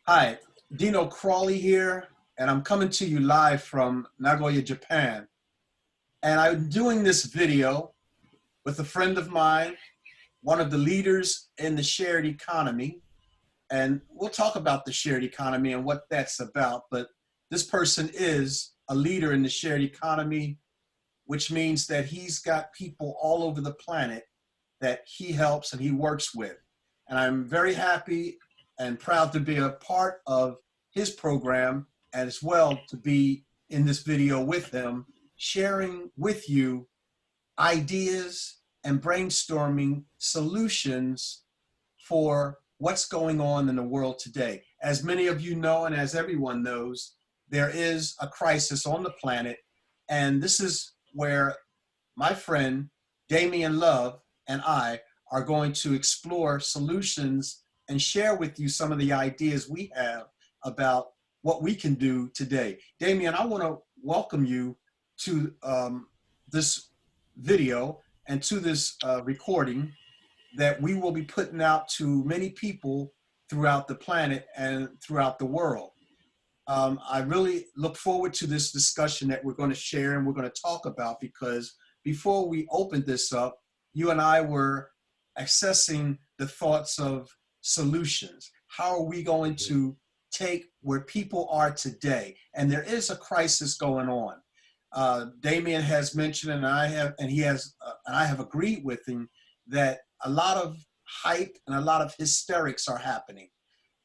Hi, Dino Crawley here, and I'm coming to you live from Nagoya, Japan. And I'm doing this video with a friend of mine, one of the leaders in the shared economy. And we'll talk about the shared economy and what that's about. But this person is a leader in the shared economy, which means that he's got people all over the planet that he helps and he works with. And I'm very happy and proud to be a part of his program, and as well to be in this video with him, sharing with you ideas and brainstorming solutions for what's going on in the world today. As many of you know, and as everyone knows, there is a crisis on the planet, and this is where my friend Damian Love and I are going to explore solutions and share with you some of the ideas we have about what we can do today. Damian, I want to welcome you to this video and to this recording that we will be putting out to many people throughout the planet and throughout the world. I really look forward to this discussion that we're going to share and we're going to talk about, because before we opened this up, you and I were assessing the thoughts of solutions. How are we going to take where people are today? And there is a crisis going on. Damian has mentioned, and I have agreed with him, that a lot of hype and a lot of hysterics are happening.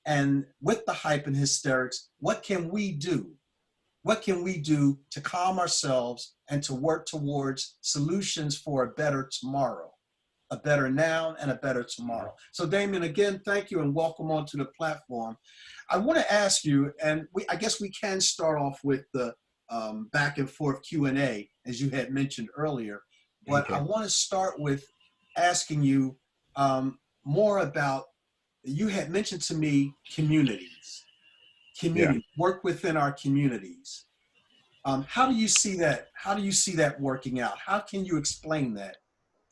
And with the hype and hysterics, what can we do? What can we do to calm ourselves and to work towards solutions for a better tomorrow, a better now and a better tomorrow? So Damian, again, thank you and welcome onto the platform. I want to ask you, and I guess we can start off with the back and forth Q&A, as you had mentioned earlier, but okay. I want to start with asking you more about, you had mentioned to me communities, work within our communities. How do you see that? How do you see that working out? How can you explain that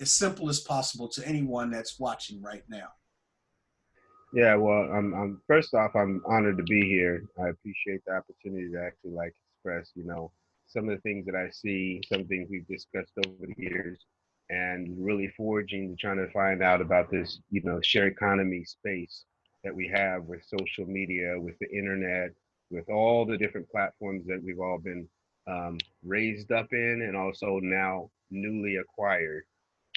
as simple as possible to anyone that's watching right now? Yeah, well, I'm first off, I'm honored to be here. I appreciate the opportunity to actually express, some of the things that I see, some things we've discussed over the years, and really forging, trying to find out about this, shared economy space that we have with social media, with the internet, with all the different platforms that we've all been raised up in, and also now newly acquired.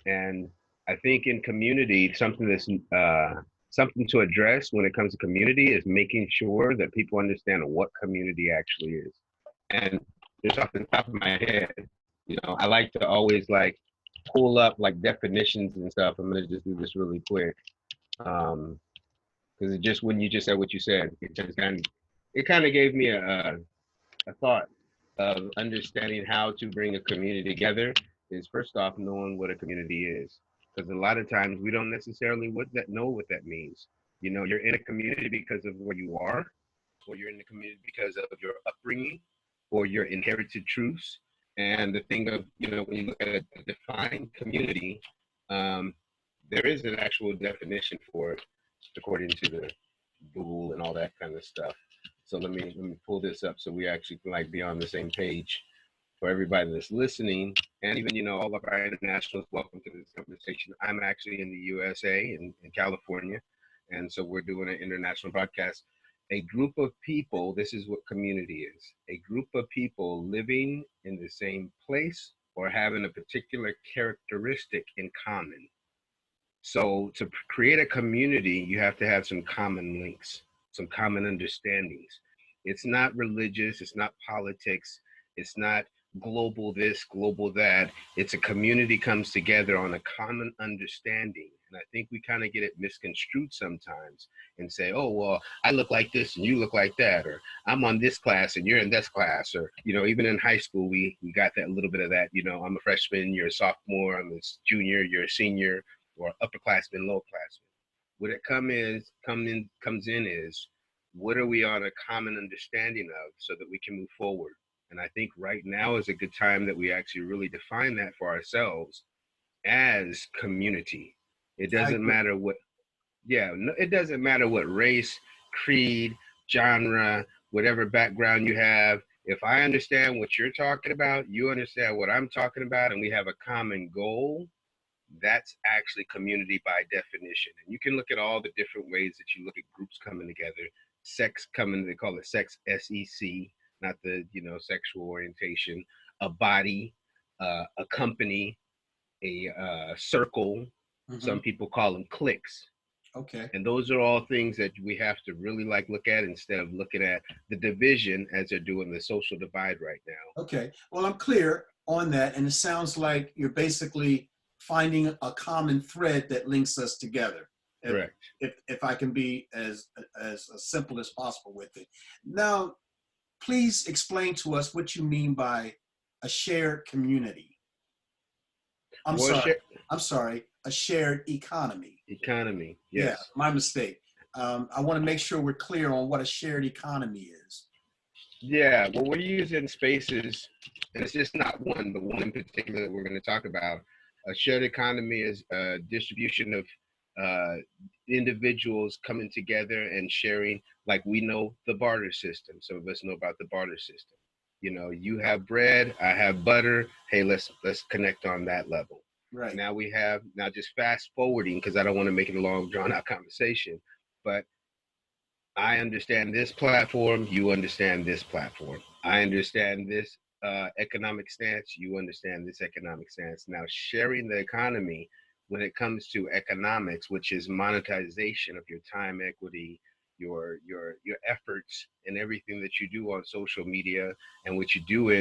And I think in community, something to address when it comes to community is making sure that people understand what community actually is. And just off the top of my head, I like to always pull up definitions and stuff. I'm gonna just do this really quick. Because just when you just said what you said, it kind of gave me a thought of understanding how to bring a community together. Is first off knowing what a community is, because a lot of times we don't necessarily know what that means. You're in a community because of where you are, or you're in the community because of your upbringing, or your inherited truths. And the thing of, when you look at a defined community, there is an actual definition for it, according to the Google and all that kind of stuff. So let me pull this up so we actually can be on the same page. For everybody that's listening, and even all of our internationals, welcome to this conversation. I'm actually in the USA, in California, and so we're doing an international broadcast. A group of people, this is what community is: a group of people living in the same place or having a particular characteristic in common. So to create a community, you have to have some common links, some common understandings. It's not religious, it's not politics, it's not global this, global that. It's a community comes together on a common understanding. And I think we kind of get it misconstrued sometimes and say, oh, well, I look like this and you look like that, or I'm on this class and you're in this class, or, even in high school, we got that little bit of that, I'm a freshman, you're a sophomore, I'm a junior, you're a senior, or upperclassman, lowerclassman. What it comes in is, what are we on a common understanding of so that we can move forward? And I think right now is a good time that we actually really define that for ourselves as community. It doesn't matter what, it doesn't matter what race, creed, genre, whatever background you have. If I understand what you're talking about, you understand what I'm talking about, and we have a common goal, that's actually community by definition. And you can look at all the different ways that you look at groups coming together. Sex coming, they call it sex, SEC, not the, sexual orientation, a body, a company, a circle. Hmm. Some people call them cliques. Okay. And those are all things that we have to really look at instead of looking at the division as they're doing the social divide right now. Okay. Well, I'm clear on that, and it sounds like you're basically finding a common thread that links us together. If Correct. if I can be as simple as possible with it. Now, please explain to us what you mean by a shared community. I'm Well, sorry. I'm sorry. A shared economy. economy, Yeah, yes. my mistake. I want to make sure we're clear on what a shared economy is. Yeah, well, we're using spaces, and it's just not one, but one in particular that we're going to talk about. A shared economy is a distribution of uh, individuals coming together and sharing, like we know the barter system. Some of us know about the barter system. You have bread, I have butter. Hey, let's connect on that level. Right. Now just fast forwarding because I don't want to make it a long drawn out conversation, but I understand this platform, you understand this platform. I understand this economic stance, you understand this economic stance. Now, sharing the economy when it comes to economics, which is monetization of your time, equity, your efforts, and everything that you do on social media, and what you do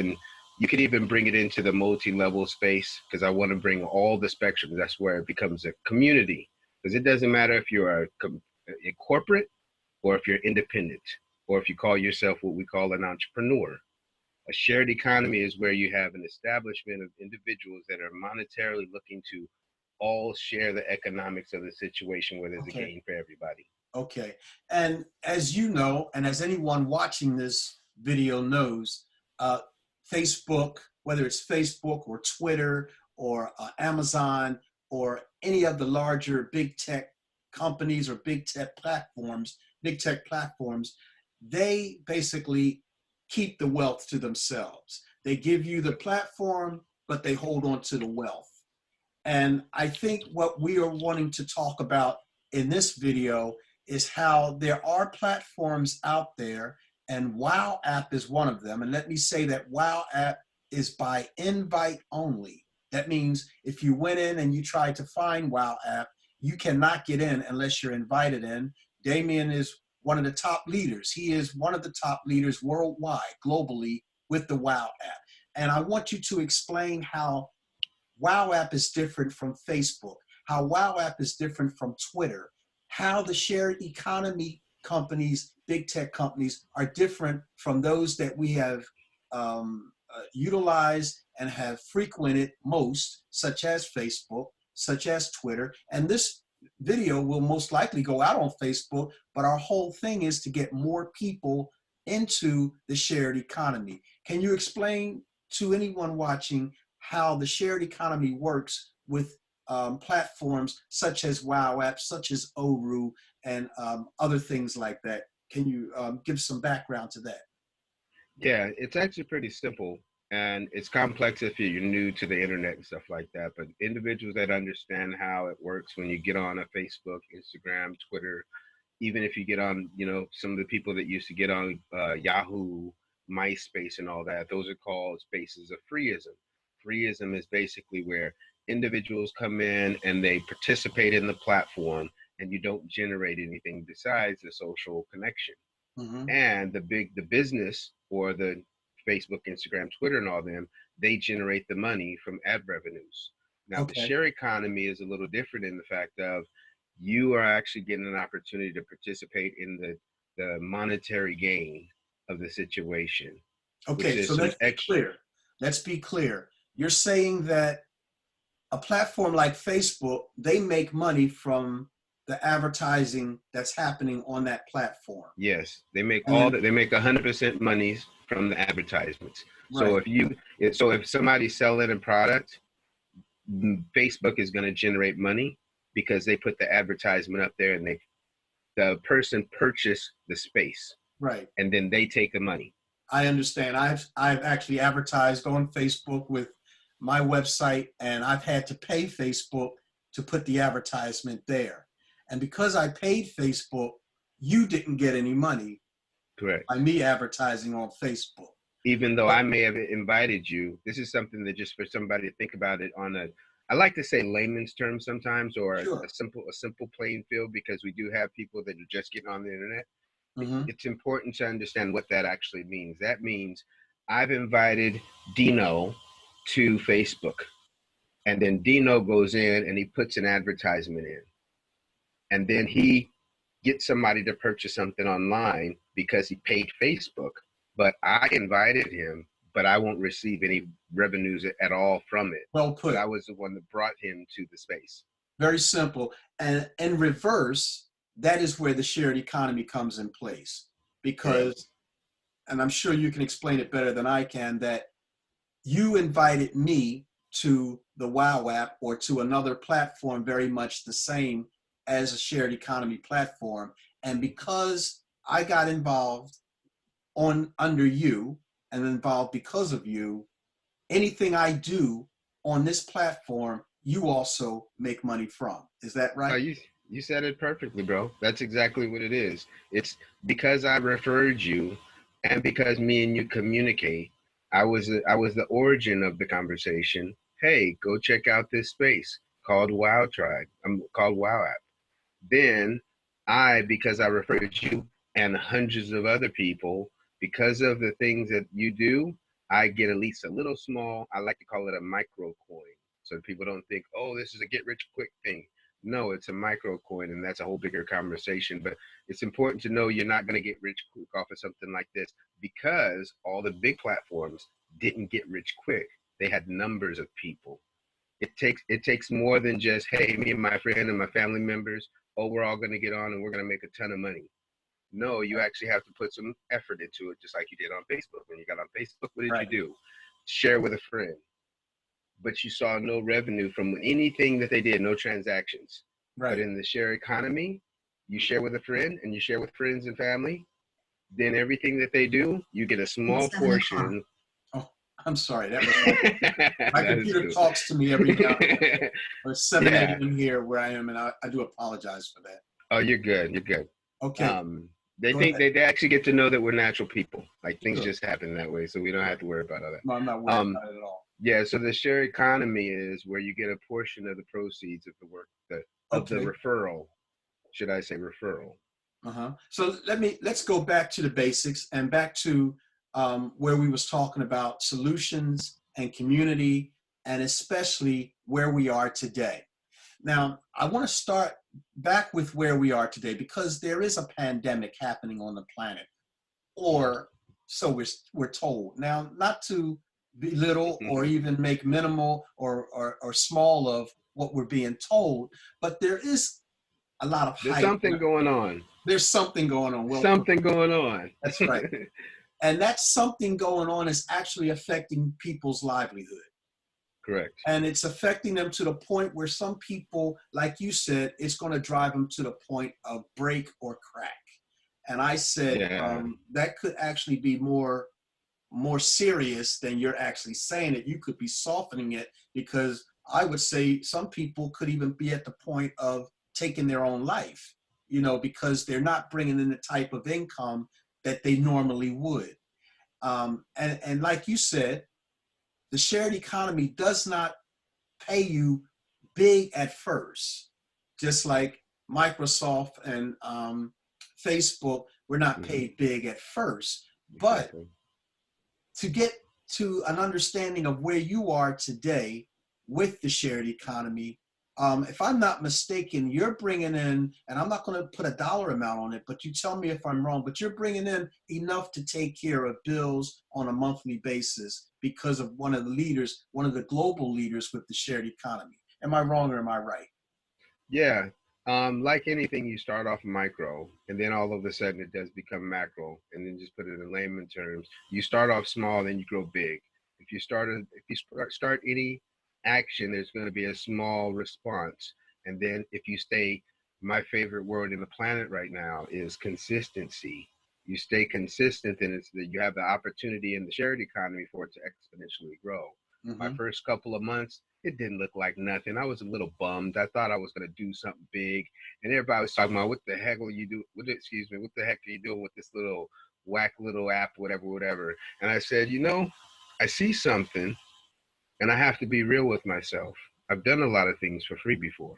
you can even bring it into the multi-level space because I want to bring all the spectrum. That's where it becomes a community because it doesn't matter if you're a corporate or if you're independent, or if you call yourself what we call an entrepreneur. A shared economy is where you have an establishment of individuals that are monetarily looking to all share the economics of the situation where there's a Okay. gain for everybody. Okay. And as you know, and as anyone watching this video knows, uh, Facebook, whether it's Facebook or Twitter or Amazon or any of the larger big tech companies or big tech platforms, they basically keep the wealth to themselves. They give you the platform, but they hold on to the wealth. And I think what we are wanting to talk about in this video is how there are platforms out there, and Wow app is one of them. And let me say that Wow app is by invite only. That means if you went in and you tried to find Wow app, you cannot get in unless you're invited in. Damian is one of the top leaders. He is one of the top leaders worldwide, globally, with the Wow app. And I want you to explain how Wow app is different from Facebook, how Wow app is different from Twitter, how the shared economy companies, big tech companies, are different from those that we have utilized and have frequented most, such as Facebook, such as Twitter. And this video will most likely go out on Facebook, but our whole thing is to get more people into the shared economy. Can you explain to anyone watching how the shared economy works with platforms such as Wow App, such as Oru, and other things like that? Can you give some background to that? Yeah, it's actually pretty simple and it's complex if you're new to the internet and stuff like that. But individuals that understand how it works when you get on a Facebook, Instagram, Twitter, even if you get on, some of the people that used to get on Yahoo, MySpace, and all that, those are called spaces of freeism. Freeism is basically where individuals come in and they participate in the platform, and you don't generate anything besides the social connection. Mm-hmm. And the business or the Facebook, Instagram, Twitter, and all them, they generate the money from ad revenues. Now, the Okay. share economy is a little different in the fact of you are actually getting an opportunity to participate in the monetary gain of the situation, which Okay, so is some let's be extra. clear. Let's be clear. You're saying that a platform like Facebook, they make money from the advertising that's happening on that platform. Yes, they make And then, they make 100% monies from the advertisements. So right. if somebody's selling a product, Facebook is going to generate money because they put the advertisement up there and the person purchased the space. Right. and then they take the money. I understand. I've actually advertised on Facebook with my website, and I've had to pay Facebook to put the advertisement there. And because I paid Facebook, you didn't get any money Correct. by me advertising on Facebook. Even though But I may have invited you, this is something that just for somebody to think about it on a, I like to say layman's terms sometimes, or a sure. simple playing field, because we do have people that are just getting on the internet. Hmm. It's important to understand what that actually means. That means I've invited Dino to Facebook, and then Dino goes in and he puts an advertisement in, and then he gets somebody to purchase something online because he paid Facebook, but I invited him, but I won't receive any revenues at all from it. Well But I put. was the one that brought him to the space. Very simple. And in reverse, that is where the shared economy comes in place. Correct. Because, and I'm sure you can explain it better than I can, that you invited me to the WOW app or to another platform very much the same as a shared economy platform. And because I got involved on under you and involved because of you, anything I do on this platform, you also make money from. Is that Oh, right? you said it perfectly, bro. That's exactly what it is. It's because I referred you, and because me and you communicate. I was the origin of the conversation. Hey, go check out this space called Wow Tribe. Called Wow App. Then because I referred you and hundreds of other people, because of the things that you do, I get at least a little small, I like to call it a micro coin. So that people don't think, oh, this is a get rich quick thing. No, it's a micro coin, and that's a whole bigger conversation. But it's important to know you're not going to get rich quick off of something like this, because all the big platforms didn't get rich quick. They had numbers of people. It takes more than just, hey, me and my friend and my family members, oh, we're all going to get on and we're going to make a ton of money. No, you actually have to put some effort into it, just like you did on Facebook. When you got on Facebook, what did you Right. do? Share with a friend. But you saw no revenue from anything that they did, no transactions. But Right. in the share economy, you share with a friend and you share with friends and family, then everything that they do, you get a small portion. Oh, I'm sorry. That was my That's computer cool. talks to me every now and then. It's 7 Yeah. a.m. here where I am, and I do apologize for that. Oh, you're good. You're good. Okay, They go think ahead. they actually get to know that we're natural people. Like things Sure. just happen that way, so we don't have to worry about all No, I'm not that. worried about it at all. Yeah. So the share economy is where you get a portion of the proceeds of the work of the Okay. referral. Should I say referral? So let's go back to the basics and back to where we was talking about solutions and community, and especially where we are today. Now, I want to start back with where we are today because there is a pandemic happening on the planet, or so we're told. Now, not to belittle or even make minimal or small of what we're being told, but there is a lot of There's hype. something going on. There's something going on. Well, Something going on. that's right. And that something going on is actually affecting people's livelihood. Correct. And it's affecting them to the point where some people, like you said, it's going to drive them to the point of break or crack. And I said Yeah. that could actually be more serious than you're actually saying it. You could be softening it, because I would say some people could even be at the point of taking their own life, because they're not bringing in the type of income that they normally would. And like you said, the shared economy does not pay you big at first, just like Microsoft and Facebook were not paid big at first. But Exactly. to get to an understanding of where you are today with the shared economy, if I'm not mistaken, you're bringing in, and I'm not going to put a dollar amount on it, but you tell me if I'm wrong, but you're bringing in enough to take care of bills on a monthly basis because of one of the leaders, one of the global leaders with the shared economy. Am I wrong or am I right? Yeah. Like anything, you start off micro, and then all of a sudden it does become macro. And then just put it in layman terms, you start off small, then you grow big. If you start any action, there's going to be a small response, and then if you stay, my favorite word in the planet right now is consistency. you stay consistent, and it's that you have the opportunity in the shared economy for it to exponentially grow. My Mm-hmm. first couple of months, it didn't look like nothing. I was a little bummed. I thought I was going to do something big, and everybody was talking about, what the heck will you do? Excuse me, what the heck are you doing with this little whack little app, whatever? And I said, I see something, and I have to be real with myself. I've done a lot of things for free before,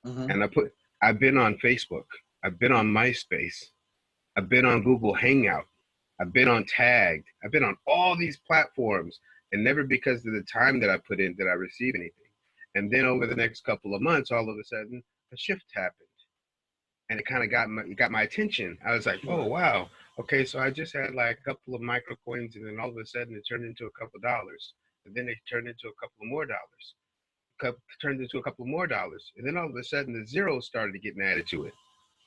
Mm-hmm. and I've been on Facebook, I've been on MySpace, I've been on Google Hangout, I've been on Tagged, I've been on all these platforms, and never because of the time that I put in did I receive anything. And then over the next couple of months, all of a sudden, a shift happened, and it kind of got my attention. I was like, oh Sure. wow, okay, so I just had like a couple of micro coins, and then all of a sudden it turned into a couple of dollars, and then it turned into a couple of more dollars, turned into a couple of more dollars, and then all of a sudden the zeros started getting added to it.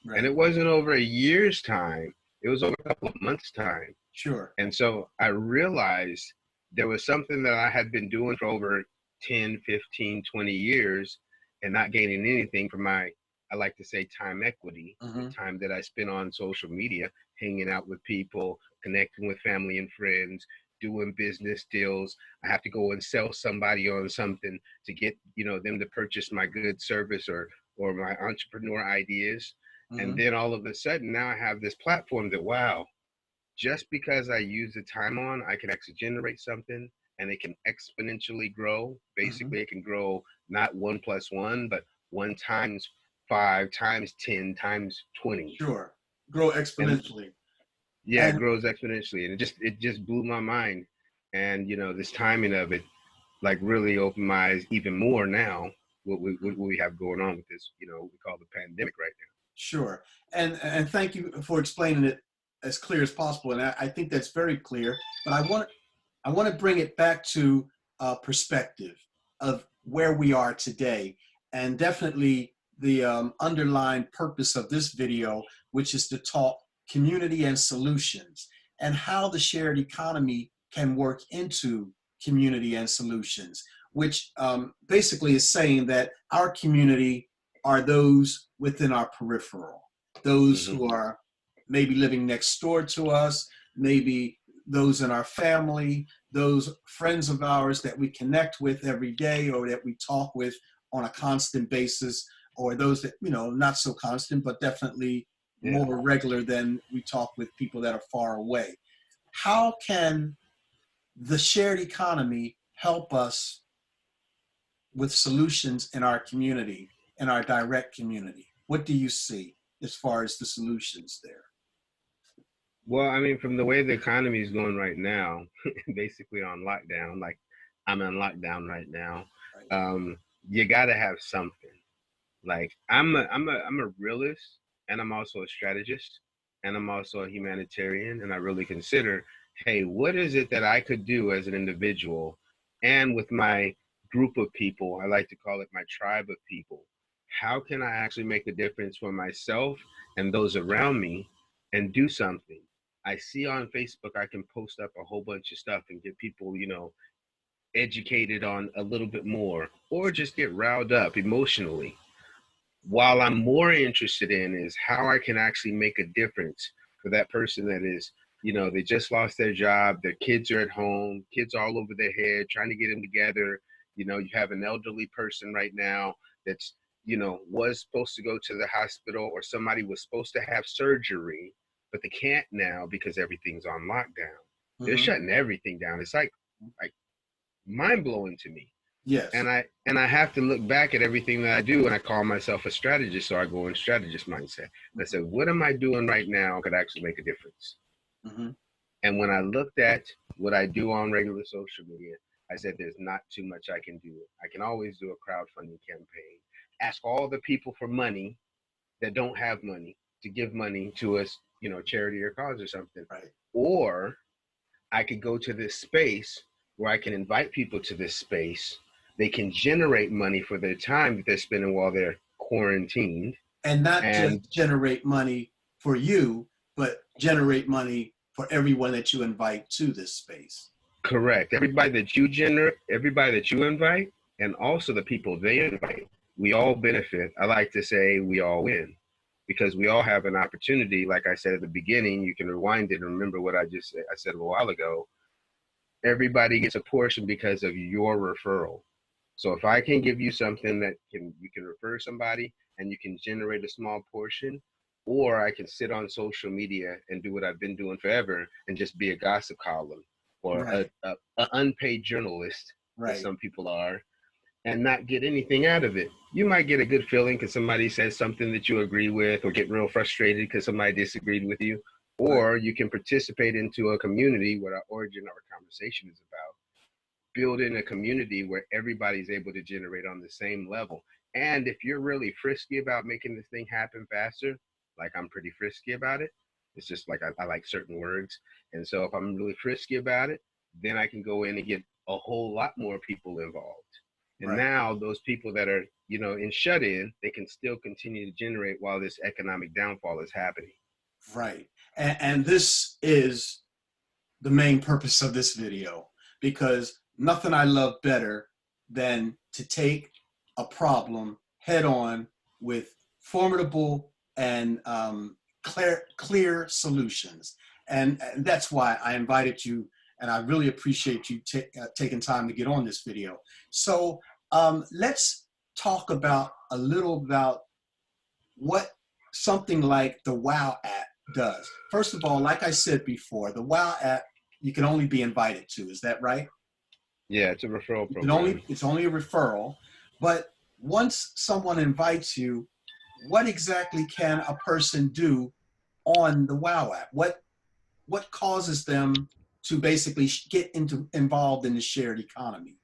And Right. it wasn't over a year's time, it was over a couple of months' time. Sure. And so I realized there was something that I had been doing for over 10, 15, 20 years and not gaining anything from I like to say, time equity, the Mm-hmm. time that I spent on social media, hanging out with people, connecting with family and friends, doing business deals. I have to go and sell somebody on something to get, them to purchase my good service or my entrepreneur ideas. Mm-hmm. And then all of a sudden, now I have this platform that, wow, just because I use the time on, I can actually generate something, and it can exponentially grow. Mm-hmm. Basically, it can grow not 1+1, but 1 times 5 times 10 times 20. Sure. Grow And exponentially. yeah, it And grows exponentially. And it just blew my mind. And this timing of it like really opened my eyes even more now, what we have going on with this, what we call the pandemic right sure. And thank you for explaining it as clear as possible. And I think that's very clear. But I want to bring it back to perspective of where we are today, and definitely the underlying purpose of this video, which is to talk community and solutions, and how the shared economy can work into community and solutions, which basically is saying that our community are those within our peripheral, those now. who are maybe living next door to us, maybe those in our family, those friends of ours that we connect with every day or that we talk with on a constant basis, or those that, not so constant, but definitely Yeah. more regular than we talk with people that are far away. How can the shared economy help us with solutions in our community, in our direct community? What do you see as far as the solutions there? Well, I mean, from the way the economy is going right now, basically on lockdown, like I'm on lockdown right now. Right. You got to have something. Like I'm a realist, and I'm also a strategist, and I'm also a humanitarian, and I really consider, hey, what is it that I could do as an individual and with my group of people? I like to call it my tribe of people. How can I actually make a difference for myself and those around me and do something? I see on Facebook I can post up a whole bunch of stuff and get people, educated on a little bit more, or just get riled up emotionally. While I'm more interested in is how I can actually make a difference for that person that is, they just lost their job, their kids are at home, kids all over their head, trying to get them together. You have an elderly person right now that's, was supposed to go to the hospital, or somebody was supposed to have surgery, but they can't now because everything's on lockdown. They're Mm-hmm. shutting everything down. It's like mind blowing to me. Yes. And I have to look back at everything that I do, and I call myself a strategist, so I go in strategist mindset. I said, what am I doing right now could actually make a difference? Mm-hmm. And when I looked at what I do on regular social media, I said, there's not too much I can do. I can always do a crowdfunding campaign, ask all the people for money that don't have money to give money to us, charity or cause or something. Right. Or I could go to this space where I can invite people to this space. They can generate money for their time that they're spending while they're quarantined. And not And just generate money for you, but generate money for everyone that you invite to this space. correct, everybody that you invite, and also the people they invite, we all benefit. I like to say we all win. because we all have an opportunity. Like I said at the beginning, you can rewind it and remember what I said a while ago. Everybody gets a portion because of your referral. So if I can give you something that you can refer somebody and you can generate a small portion, or I can sit on social media and do what I've been doing forever and just be a gossip column or Right. a unpaid journalist, as Right. some people are, and not get anything out of it. You might get a good feeling because somebody says something that you agree with, or get real frustrated because somebody disagreed with you, or you can participate into a community, what our origin of our conversation is about, building a community where everybody's able to generate on the same level. And if you're really frisky about making this thing happen faster, like I'm pretty frisky about it, it's just like I like certain words. And so if I'm really frisky about it, then I can go in and get a whole lot more people involved. And now those people that are, in shut-in, they can still continue to generate while this economic downfall is happening. Right. And this is the main purpose of this video, because nothing I love better than to take a problem head on with formidable and clear solutions. And that's why I invited you, and I really appreciate you taking time to get on this video. So let's talk about a little about what something like the WOW app does. First of all, like I said before, the WOW app, you can only be invited to. Is that right? Yeah, it's a referral program. It's only a referral. But once someone invites you, what exactly can a person do on the WOW app? What causes them to basically get involved in the shared economy?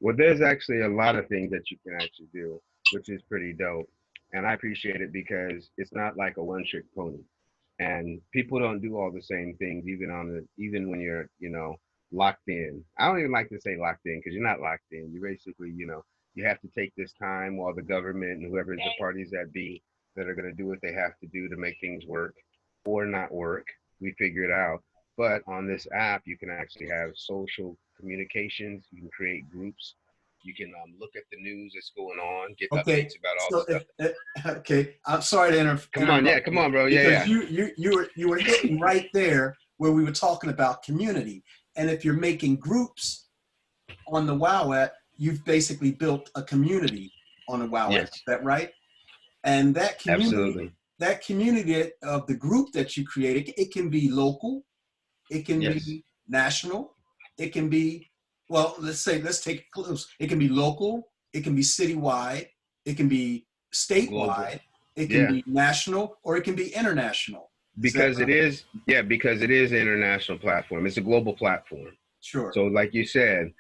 Well, there's actually a lot of things that you can actually do, which is pretty dope. And I appreciate it because it's not like a one-trick pony. And people don't do all the same things, even when you're, locked in. I don't even like to say locked in because you're not locked in. You basically, you have to take this time while the government and whoever the parties that be that are going to do what they have to do to make things work or not work. We figure it out. But on this app, you can actually have social communications. You can create groups. You can look at the news that's going on, get Okay, updates about all so the stuff. okay, I'm sorry to interrupt. Come on, yeah, come on, bro, yeah. Because you were hitting right there where we were talking about community, and if you're making groups on the WOW app, you've basically built a community on the WOW app. Is that right? And that community, absolutely. That community of the group that you created, it can be local, it can be national, it can be, well, let's take it close. It can be local, it can be citywide, it can be statewide, global. It can be national, or it can be international. Because it is an international platform. It's a global platform. Sure. So like you said,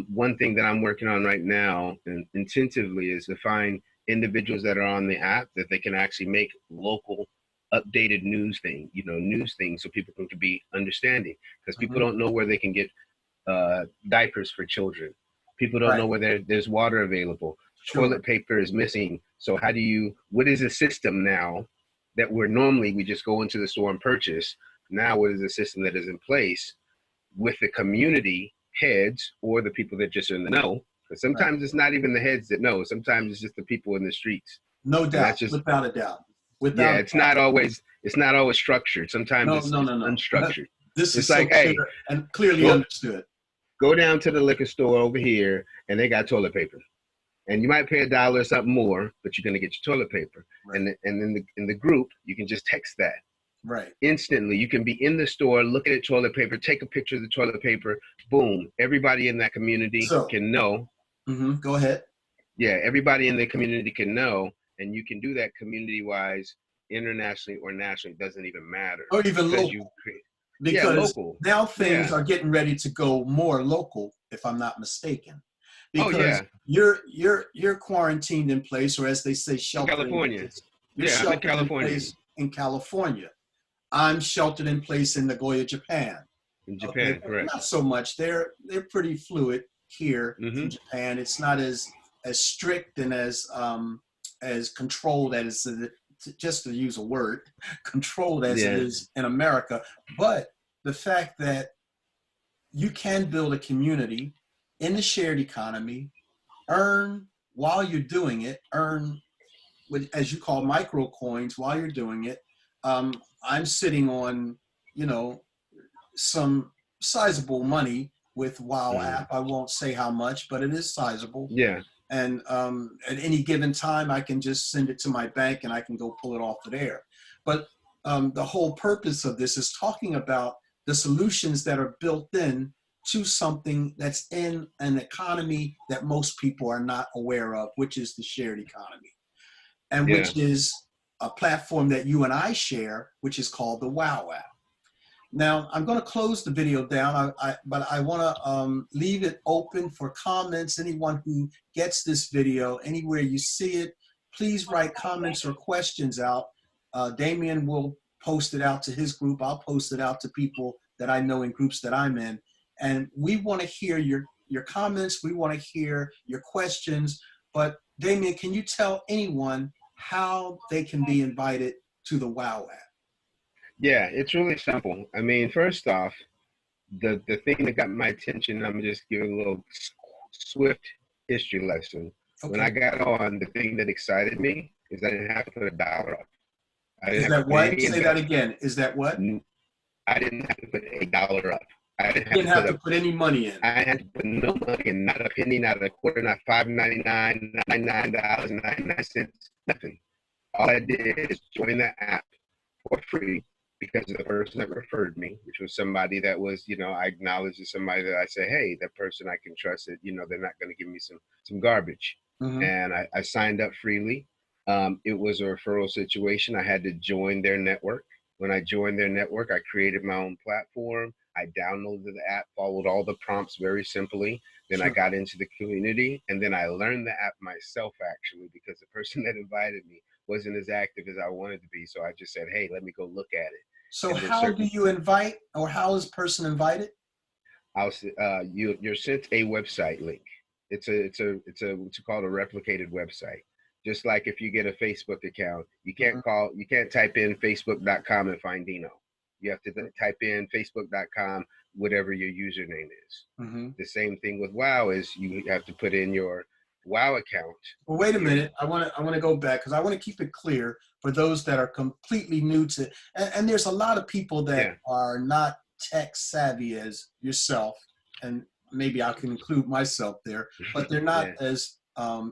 one thing that I'm working on right now and intensively is to find individuals that are on the app that they can actually make local updated news things so people can be understanding, because people don't know where they can get diapers for children. People don't know where there's water available. Toilet paper is missing. So what is the system now that we just go into the store and purchase? Now what is the system that is in place with the community heads or the people that just are in the know? Because sometimes it's not even the heads that know. Sometimes it's just the people in the streets. No doubt, without a doubt. It's not always structured. Sometimes it's unstructured. This is like, so clear and clearly understood. Go down to the liquor store over here and they got toilet paper. And you might pay $1 or something more, but you're going to get your toilet paper. And in the group, you can just text that. Right. Instantly, you can be in the store, looking at toilet paper, take a picture of the toilet paper, boom. Everybody in that community can know. Go ahead. Yeah, everybody in the community can know, and you can do that community-wise, internationally or nationally. It doesn't even matter. Or even local. Because now things are getting ready to go more local, if I'm not mistaken. Because you're quarantined in place, or as they say, sheltered in place. You're sheltered in place in California. I'm sheltered in place in Nagoya, Japan. In Japan, correct. Not so much. They're pretty fluid here in Japan. It's not as strict and as controlled as, just to use a word, controlled as it is in America. But the fact that you can build a community in the shared economy, while you're doing it, earn as you call micro coins while you're doing it. I'm sitting on, you know, some sizable money with Wow app. I won't say how much, but it is sizable. Yeah. And at any given time, I can just send it to my bank and I can go pull it off of there. But the whole purpose of this is talking about the solutions that are built in to something that's in an economy that most people are not aware of, which is the shared economy, and Yeah. which is a platform that you and I share, which is called the Wow app. Now, I'm going to close the video down, but I want to leave it open for comments. Anyone who gets this video, anywhere you see it, please write comments or questions out. Damian will post it out to his group. I'll post it out to people that I know in groups that I'm in. And we want to hear your comments. We want to hear your questions. But Damian, can you tell anyone how they can be invited to the Wow app? Yeah, it's really simple. I mean, first off, the thing that got my attention, I'm just giving a little swift history lesson. Okay. When I got on, the thing that excited me is I didn't have to put $1 up. Is that what? Say that again. Is that what? I didn't have to put $1 up. I didn't have to put any money in. I had to put no money in, not a penny, not a quarter, not $5.99, $99.99, nothing. All I did is join the app for free because of the person that referred me, which was somebody that was, you know, I acknowledged as somebody that I say, hey, that person I can trust it, you know, they're not going to give me some garbage. And I signed up freely. It was a referral situation. I had to join their network. When I joined their network, I created my own platform. I downloaded the app, followed all the prompts very simply. Then I got into the community, and then I learned the app myself, actually, because the person that invited me wasn't as active as I wanted to be. So I just said, hey, let me go look at it. So how do you invite, or how is a person invited? You're sent a website link. It's what's called a replicated website. Just like if you get a Facebook account, you can't type in facebook.com and find Dino. You have to type in facebook.com, whatever your username is. The same thing with Wow is you have to put in your Wow account. Well, wait a minute. I want to go back because I want to keep it clear for those that are completely new to, and there's a lot of people that are not tech savvy as yourself, and maybe I can include myself there, but they're not as,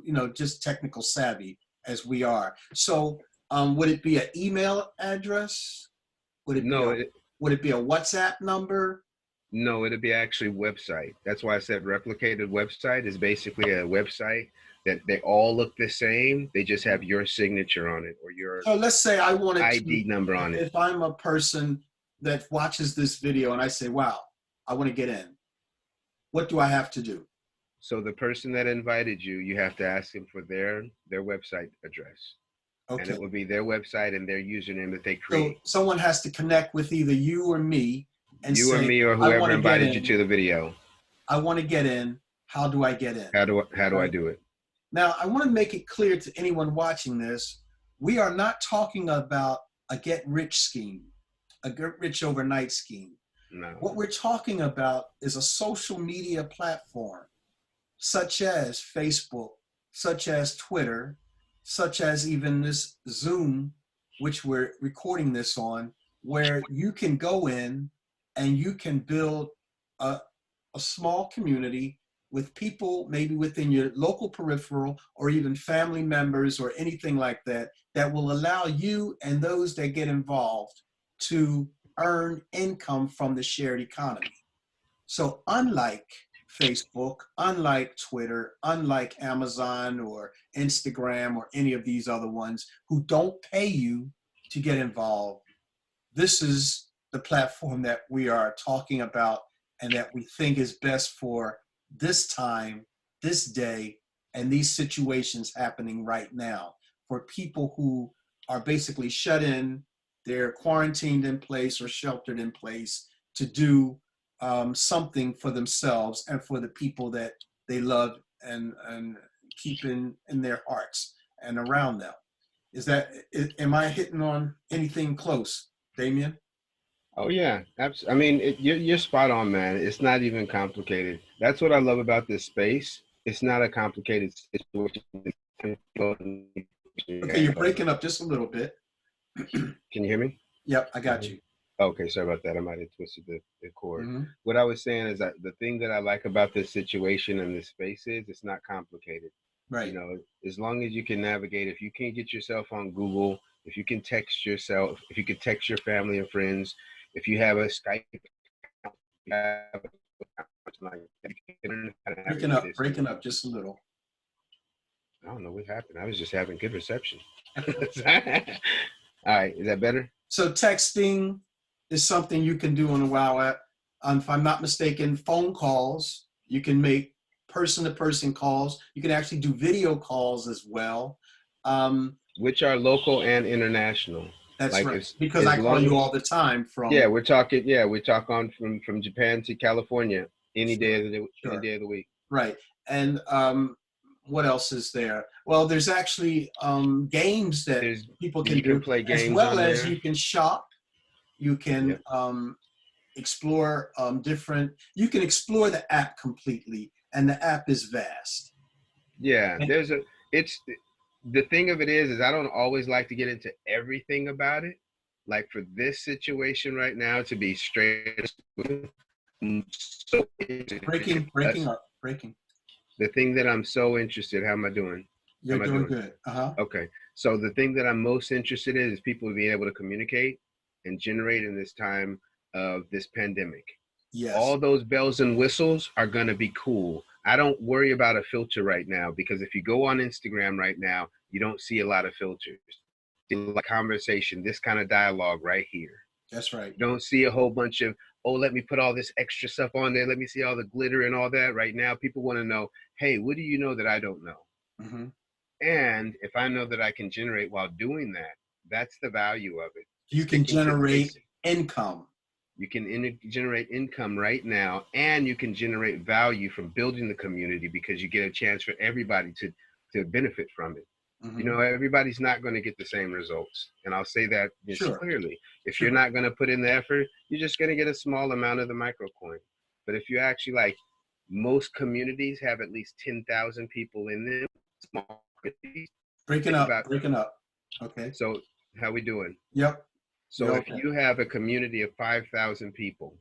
you know, just technical savvy as we are. So would it be an email address? Would it be a WhatsApp number? No, it'd be actually website. That's why I said replicated website is basically a website that they all look the same. They just have your signature on it or your so let's say I wanted ID number on it. If I'm a person that watches this video and I say, wow, I want to get in, what do I have to do? So the person that invited you, you have to ask them for their website address. Okay. And it will be their website and their username that they create. So someone has to connect with either you or me and you say, or me or whoever invited you to the video. I want to get in. How do I get in? How do I do it? Now, I want to make it clear to anyone watching this, we are not talking about a get-rich scheme, a get-rich overnight scheme. No. What we're talking about is a social media platform, such as Facebook, such as Twitter, such as even this Zoom, which we're recording this on, where you can go in and you can build a small community with people maybe within your local peripheral or even family members or anything like that, that will allow you and those that get involved to earn income from the shared economy. So unlike Facebook, unlike Twitter, unlike Amazon or Instagram or any of these other ones who don't pay you to get involved, this is the platform that we are talking about and that we think is best for this time, this day, and these situations happening right now for people who are basically shut in, they're quarantined in place or sheltered in place to do something for themselves and for the people that they love and keep in their hearts and around them. Am I hitting on anything close, Damian? Oh yeah, absolutely. I mean, you're spot on, man. It's not even complicated. That's what I love about this space. It's not a complicated situation. Okay, you're breaking up just a little bit. Can you hear me? Yep, I got you. Okay, sorry about that. I might have twisted the cord. Mm-hmm. What I was saying is that the thing that I like about this situation and this space is it's not complicated. Right. You know, as long as you can navigate, if you can't get yourself on Google, if you can text yourself, if you can text your family and friends, if you have a Skype account, you have like, you can learn how to navigate this. Breaking up just a little. I don't know what happened. I was just having good reception. All right, is that better? So texting is something you can do on the WOW app. If I'm not mistaken, phone calls, you can make person-to-person calls. You can actually do video calls as well. Which are local and international. That's like right. Because I call you all the time from. Yeah, we talk on from Japan to California any day of the Sure. any day of the week. Right. And what else is there? Well, there's actually games that people can do, play games as well as there. you can shop. You can explore you can explore the app completely, and the app is vast. Yeah, the thing of it is I don't always like to get into everything about it. Like for this situation right now, to be straight, so breaking up. The thing that I'm so interested, how am I doing? You're doing good. Okay, so the thing that I'm most interested in is people being able to communicate and generate in this time of this pandemic. Yes. All those bells and whistles are going to be cool. I don't worry about a filter right now, because if you go on Instagram right now, you don't see a lot of filters. Like conversation, this kind of dialogue right here. That's right. You don't see a whole bunch of, oh, let me put all this extra stuff on there. Let me see all the glitter and all that. Right now, people want to know, hey, what do you know that I don't know? Mm-hmm. And if I know that I can generate while doing that, that's the value of it. You can generate income. You can generate income right now, and you can generate value from building the community, because you get a chance for everybody to benefit from it. Mm-hmm. You know, everybody's not going to get the same results. And I'll say that clearly. If you're not going to put in the effort, you're just going to get a small amount of the microcoin. But if you actually, like, most communities have at least 10,000 people in them. Small communities. Breaking up. Okay. So how we doing? Yep. So if you have a community of 5,000 people,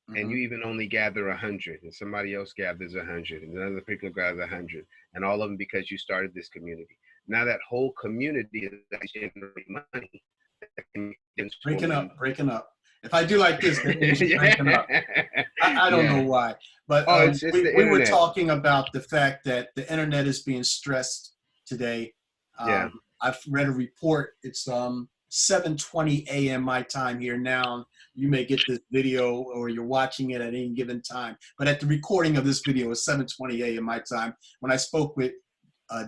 mm-hmm. and you even only gather 100, and somebody else gathers 100, and another people gather 100, and all of them because you started this community. Now that whole community is generating money. Breaking up. If I do like this, that means you're breaking up. I don't know why, but we were talking about the fact that the internet is being stressed today. I've read a report. It's 7:20 a.m. my time here now. You may get this video or you're watching it at any given time, but at the recording of this video, it's 7:20 a.m. my time. When I spoke with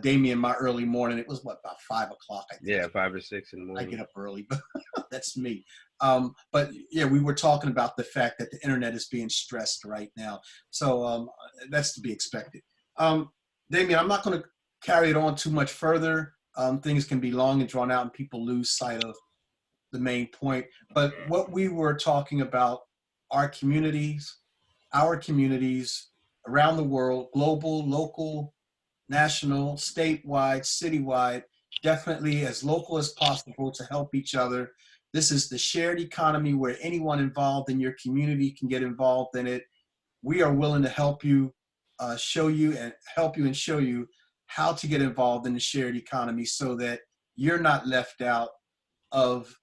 Damian my early morning, it was about 5 o'clock, I think. Yeah, 5 or 6 in the morning. I get up early, but that's me. But yeah, we were talking about the fact that the internet is being stressed right now. So that's to be expected. Damian, I'm not going to carry it on too much further. Things can be long and drawn out and people lose sight of the main point. But what we were talking about, our communities around the world, global, local, national, statewide, citywide, definitely as local as possible to help each other. This is the shared economy where anyone involved in your community can get involved in it. We are willing to help you, show you how to get involved in the shared economy so that you're not left out of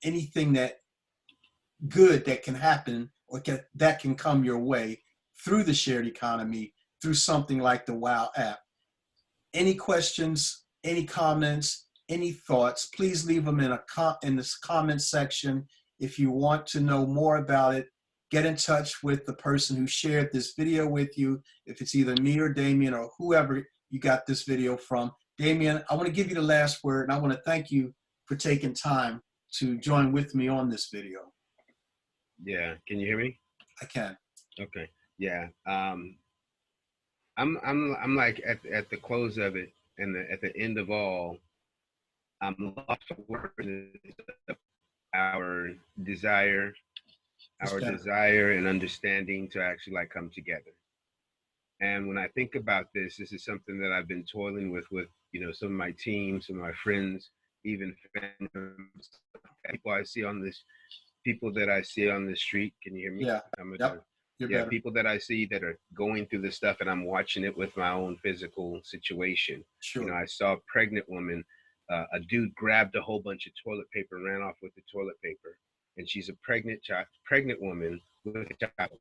anything that good that can happen or that can come your way through the shared economy, through something like the WOW app. Any questions, any comments, any thoughts, please leave them in this comment section. If you want to know more about it, get in touch with the person who shared this video with you. If it's either me or Damian or whoever you got this video from. Damian, I want to give you the last word, and I want to thank you for taking time to join with me on this video. Yeah, can you hear me? I can. Okay. Yeah. I'm like at the close of it, and at the end of all, I'm lost for words. Our desire and understanding to actually like come together. And when I think about this is something that I've been toiling with you know, some of my team, some of my friends, even family members, people that I see on the street. Can you hear me? Yeah. Yep. You're Yeah, better. people that I see that are going through this stuff, and I'm watching it with my own physical situation. Sure. You know, I saw a pregnant woman. A dude grabbed a whole bunch of toilet paper and ran off with the toilet paper, and she's a pregnant woman with a child.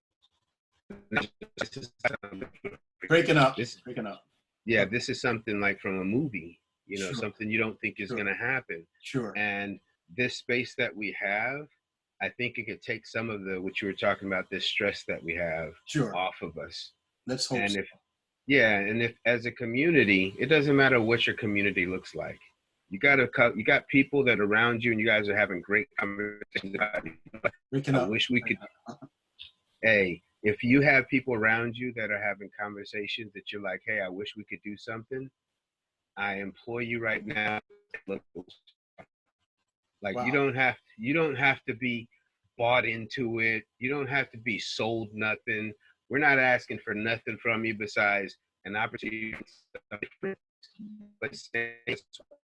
Breaking up. This, breaking up. yeah, this is something like from a movie. You know, Sure. something you don't think is Sure. going to happen. Sure. And this space that we have, I think it could take some of the, what you were talking about, this stress that we have Sure. off of us. Let's hope And so. if as a community, it doesn't matter what your community looks like. You got people that are around you, and you guys are having great conversations about it. Breaking I up. wish we could. Hey, if you have people around you that are having conversations that you're like, hey, I wish we could do something, I implore you right now. Like, Wow. you don't have to be bought into it. You don't have to be sold nothing. We're not asking for nothing from you besides an opportunity, but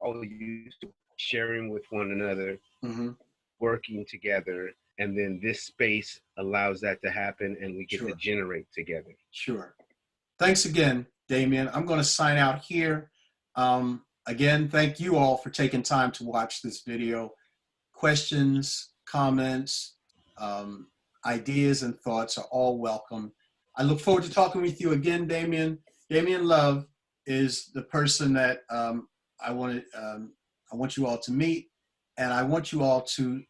all you sharing with one another, working together, and then this space allows that to happen, and we get to generate together. Sure. Thanks again, Damian. I'm going to sign out here. Again, thank you all for taking time to watch this video. Questions, comments, ideas, and thoughts are all welcome. I look forward to talking with you again, Damian. Damian Love is the person that I want you all to meet, and I want you all to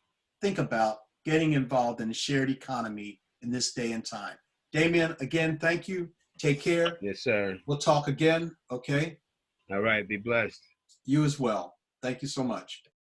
think about getting involved in the shared economy in this day and time. Damian, again, thank you. Take care. Yes, sir. We'll talk again, okay? All right, be blessed. You as well. Thank you so much.